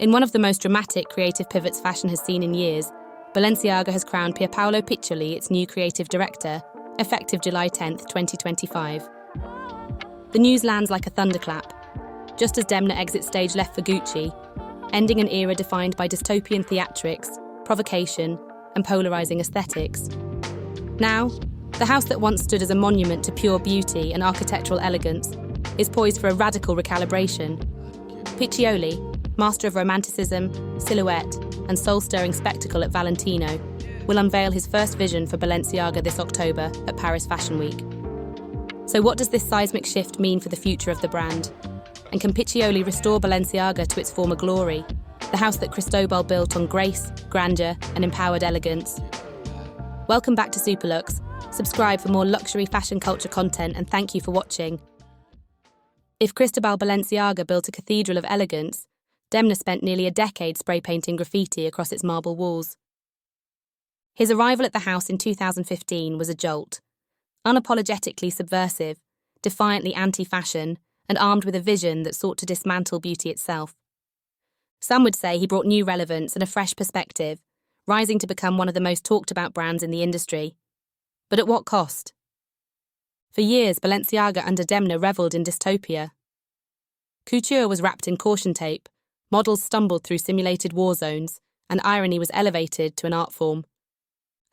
In one of the most dramatic creative pivots fashion has seen in years, Balenciaga has crowned Pierpaolo Piccioli its new creative director, effective July 10, 2025. The news lands like a thunderclap, just as Demna exits stage left for Gucci, ending an era defined by dystopian theatrics, provocation, and polarizing aesthetics. Now, the house that once stood as a monument to pure beauty and architectural elegance is poised for a radical recalibration. Piccioli, master of romanticism, silhouette, and soul-stirring spectacle at Valentino, will unveil his first vision for Balenciaga this October at Paris Fashion Week. So what does this seismic shift mean for the future of the brand? And can Piccioli restore Balenciaga to its former glory, the house that Cristobal built on grace, grandeur, and empowered elegance? Welcome back to Superluxe. Subscribe for more luxury fashion culture content, and thank you for watching. If Cristóbal Balenciaga built a cathedral of elegance, Demna spent nearly a decade spray painting graffiti across its marble walls. His arrival at the house in 2015 was a jolt. Unapologetically subversive, defiantly anti-fashion, and armed with a vision that sought to dismantle beauty itself. Some would say he brought new relevance and a fresh perspective, rising to become one of the most talked-about brands in the industry. But at what cost? For years, Balenciaga under Demna revelled in dystopia. Couture was wrapped in caution tape, models stumbled through simulated war zones, and irony was elevated to an art form.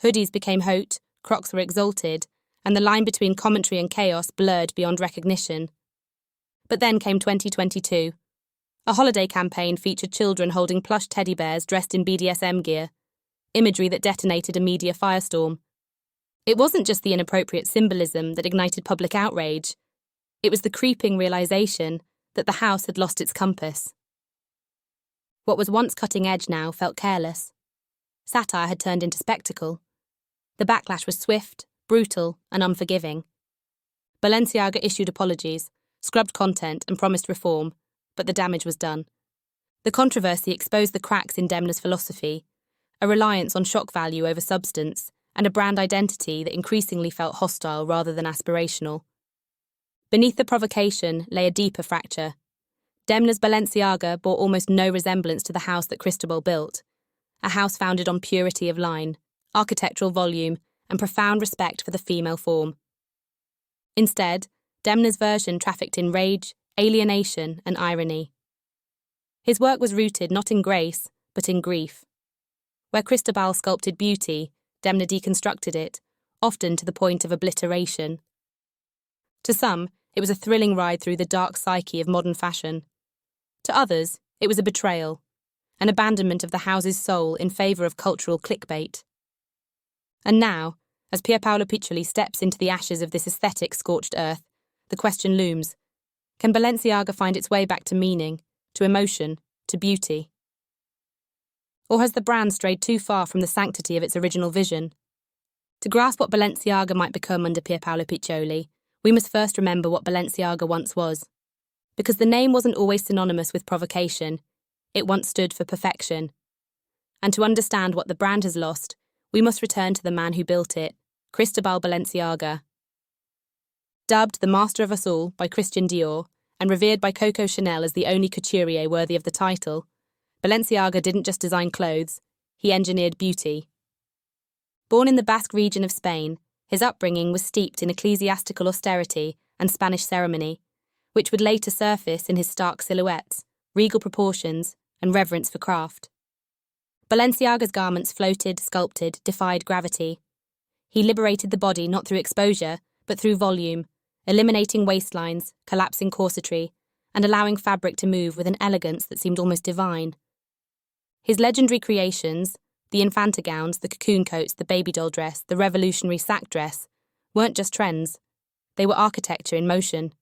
Hoodies became haute, crocs were exalted, and the line between commentary and chaos blurred beyond recognition. But then came 2022. A holiday campaign featured children holding plush teddy bears dressed in BDSM gear, imagery that detonated a media firestorm. It wasn't just the inappropriate symbolism that ignited public outrage. It was the creeping realization that the house had lost its compass. What was once cutting edge now felt careless. Satire had turned into spectacle. The backlash was swift, brutal, and unforgiving. Balenciaga issued apologies, scrubbed content, and promised reform, but the damage was done. The controversy exposed the cracks in Demna's philosophy, a reliance on shock value over substance, and a brand identity that increasingly felt hostile rather than aspirational. Beneath the provocation lay a deeper fracture. Demna's Balenciaga bore almost no resemblance to the house that Cristobal built, a house founded on purity of line, architectural volume, and profound respect for the female form. Instead, Demna's version trafficked in rage, alienation, and irony. His work was rooted not in grace, but in grief. Where Cristobal sculpted beauty, Demna deconstructed it, often to the point of obliteration. To some, it was a thrilling ride through the dark psyche of modern fashion. To others, it was a betrayal, an abandonment of the house's soul in favour of cultural clickbait. And now, as Pierpaolo Piccioli steps into the ashes of this aesthetic scorched earth, the question looms: can Balenciaga find its way back to meaning, to emotion, to beauty? Or has the brand strayed too far from the sanctity of its original vision? To grasp what Balenciaga might become under Pierpaolo Piccioli, we must first remember what Balenciaga once was. Because the name wasn't always synonymous with provocation, it once stood for perfection. And to understand what the brand has lost, we must return to the man who built it, Cristóbal Balenciaga. Dubbed the master of us all by Christian Dior, and revered by Coco Chanel as the only couturier worthy of the title, Balenciaga didn't just design clothes, he engineered beauty. Born in the Basque region of Spain, his upbringing was steeped in ecclesiastical austerity and Spanish ceremony, which would later surface in his stark silhouettes, regal proportions, and reverence for craft. Balenciaga's garments floated, sculpted, defied gravity. He liberated the body not through exposure, but through volume, eliminating waistlines, collapsing corsetry, and allowing fabric to move with an elegance that seemed almost divine. His legendary creations, the infanta gowns, the cocoon coats, the baby doll dress, the revolutionary sack dress, weren't just trends. They were architecture in motion.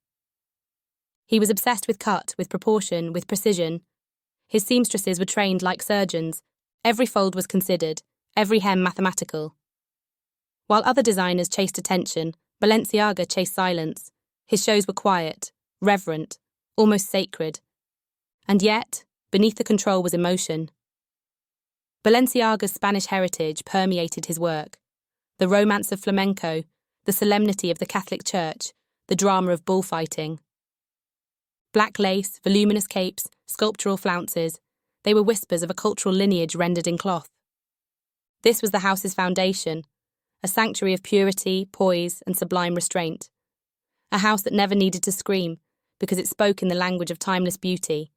He was obsessed with cut, with proportion, with precision. His seamstresses were trained like surgeons. Every fold was considered, every hem mathematical. While other designers chased attention, Balenciaga chased silence. His shows were quiet, reverent, almost sacred. And yet, beneath the control was emotion. Balenciaga's Spanish heritage permeated his work. The romance of flamenco, the solemnity of the Catholic Church, the drama of bullfighting. Black lace, voluminous capes, sculptural flounces, They were whispers of a cultural lineage rendered in cloth. This was the house's foundation, a sanctuary of purity, poise, and sublime restraint. A house that never needed to scream, because it spoke in the language of timeless beauty.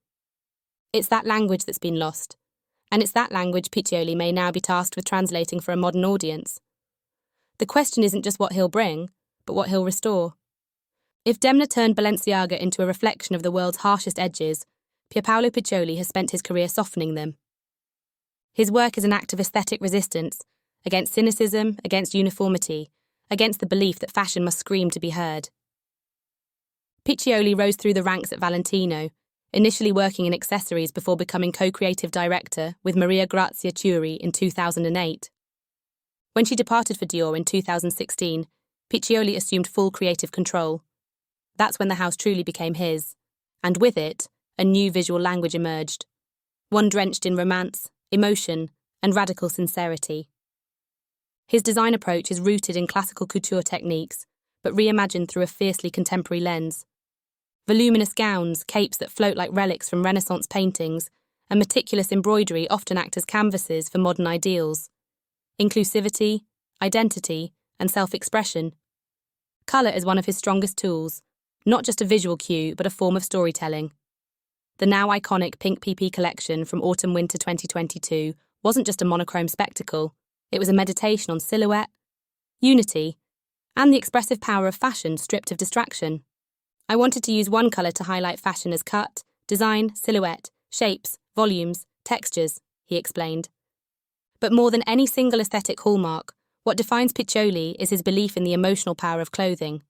It's that language that's been lost, and it's that language Piccioli may now be tasked with translating for a modern audience. The question isn't just what he'll bring, but what he'll restore. If Demna turned Balenciaga into a reflection of the world's harshest edges, Pierpaolo Piccioli has spent his career softening them. His work is an act of aesthetic resistance, against cynicism, against uniformity, against the belief that fashion must scream to be heard. Piccioli rose through the ranks at Valentino, initially working in accessories before becoming co-creative director with Maria Grazia Chiuri in 2008. When she departed for Dior in 2016, Piccioli assumed full creative control. That's when the house truly became his, and with it, a new visual language emerged, one drenched in romance, emotion, and radical sincerity. His design approach is rooted in classical couture techniques, but reimagined through a fiercely contemporary lens. Voluminous gowns, capes that float like relics from Renaissance paintings, and meticulous embroidery often act as canvases for modern ideals. Inclusivity, identity, and self-expression. Colour is one of his strongest tools, not just a visual cue, but a form of storytelling. The now iconic Pink PP collection from Autumn-Winter 2022 wasn't just a monochrome spectacle, it was a meditation on silhouette, unity, and the expressive power of fashion stripped of distraction. I wanted to use one colour to highlight fashion as cut, design, silhouette, shapes, volumes, textures, he explained. But more than any single aesthetic hallmark, what defines Piccioli is his belief in the emotional power of clothing.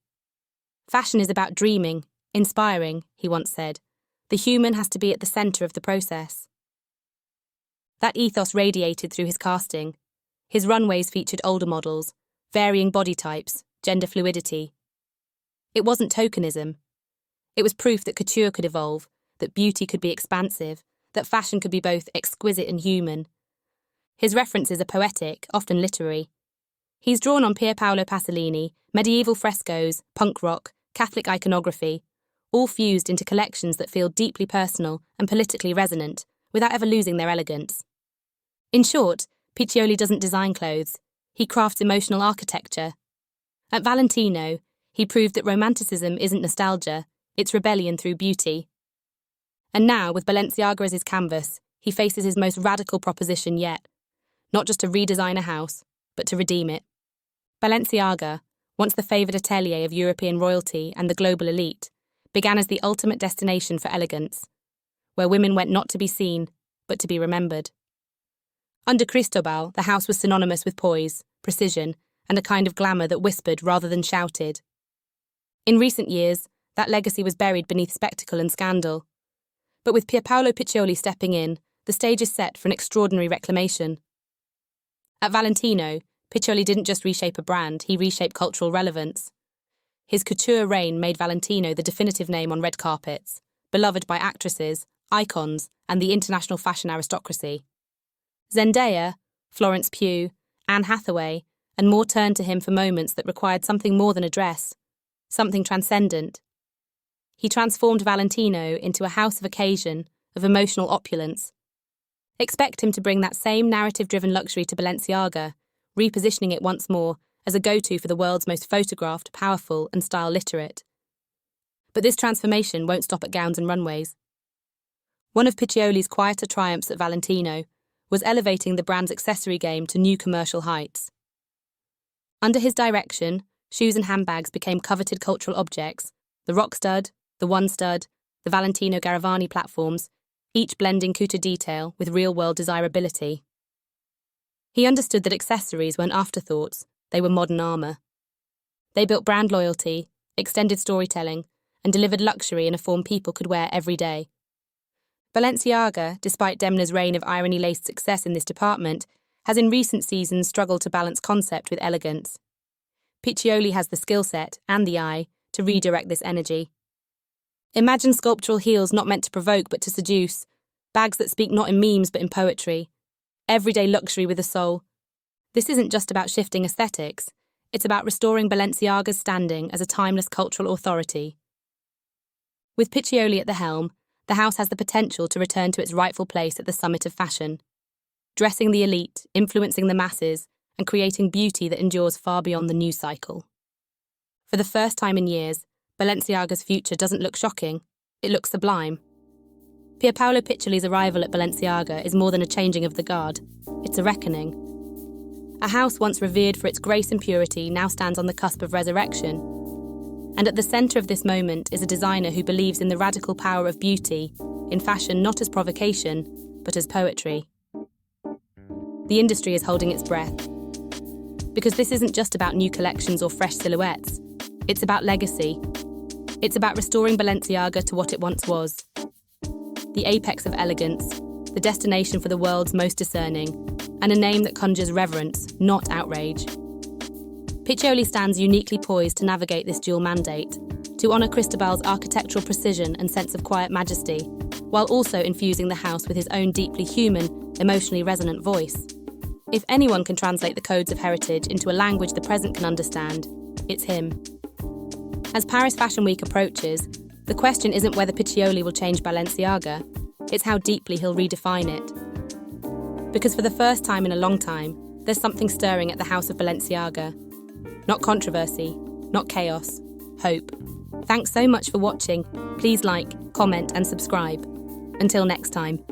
Fashion is about dreaming, inspiring, he once said. The human has to be at the centre of the process. That ethos radiated through his casting. His runways featured older models, varying body types, gender fluidity. It wasn't tokenism. It was proof that couture could evolve, that beauty could be expansive, that fashion could be both exquisite and human. His references are poetic, often literary. He's drawn on Pierpaolo Pasolini, medieval frescoes, punk rock, Catholic iconography, all fused into collections that feel deeply personal and politically resonant, without ever losing their elegance. In short, Piccioli doesn't design clothes, he crafts emotional architecture. At Valentino, he proved that romanticism isn't nostalgia, it's rebellion through beauty. And now, with Balenciaga as his canvas, he faces his most radical proposition yet. Not just to redesign a house, but to redeem it. Balenciaga, once the favoured atelier of European royalty and the global elite, began as the ultimate destination for elegance, where women went not to be seen, but to be remembered. Under Cristobal, the house was synonymous with poise, precision, and a kind of glamour that whispered rather than shouted. In recent years, that legacy was buried beneath spectacle and scandal. But with Pierpaolo Piccioli stepping in, the stage is set for an extraordinary reclamation. At Valentino, Piccioli didn't just reshape a brand, he reshaped cultural relevance. His couture reign made Valentino the definitive name on red carpets, beloved by actresses, icons, and the international fashion aristocracy. Zendaya, Florence Pugh, Anne Hathaway, and more turned to him for moments that required something more than a dress, something transcendent. He transformed Valentino into a house of occasion, of emotional opulence. Expect him to bring that same narrative-driven luxury to Balenciaga, repositioning it once more as a go-to for the world's most photographed, powerful, and style-literate. But this transformation won't stop at gowns and runways. One of Piccioli's quieter triumphs at Valentino was elevating the brand's accessory game to new commercial heights. Under his direction, shoes and handbags became coveted cultural objects, the rock stud, the one stud, the Valentino Garavani platforms, each blending couture detail with real-world desirability. He understood that accessories weren't afterthoughts, they were modern armour. They built brand loyalty, extended storytelling, and delivered luxury in a form people could wear every day. Balenciaga, despite Demna's reign of irony-laced success in this department, has in recent seasons struggled to balance concept with elegance. Piccioli has the skill set and the eye to redirect this energy. Imagine sculptural heels not meant to provoke but to seduce, bags that speak not in memes but in poetry, everyday luxury with a soul. This isn't just about shifting aesthetics, it's about restoring Balenciaga's standing as a timeless cultural authority. With Piccioli at the helm, the house has the potential to return to its rightful place at the summit of fashion, dressing the elite, influencing the masses, and creating beauty that endures far beyond the news cycle. For the first time in years, Balenciaga's future doesn't look shocking, it looks sublime. Pierpaolo Piccioli's arrival at Balenciaga is more than a changing of the guard, it's a reckoning. A house once revered for its grace and purity now stands on the cusp of resurrection. And at the centre of this moment is a designer who believes in the radical power of beauty, in fashion not as provocation, but as poetry. The industry is holding its breath. Because this isn't just about new collections or fresh silhouettes, it's about legacy. It's about restoring Balenciaga to what it once was. The apex of elegance, the destination for the world's most discerning, and a name that conjures reverence, not outrage. Piccioli stands uniquely poised to navigate this dual mandate, to honour Cristobal's architectural precision and sense of quiet majesty, while also infusing the house with his own deeply human, emotionally resonant voice. If anyone can translate the codes of heritage into a language the present can understand, it's him. As Paris Fashion Week approaches, the question isn't whether Piccioli will change Balenciaga, it's how deeply he'll redefine it. Because for the first time in a long time, there's something stirring at the house of Balenciaga. Not controversy, not chaos, hope. Thanks so much for watching. Please like, comment and subscribe. Until next time.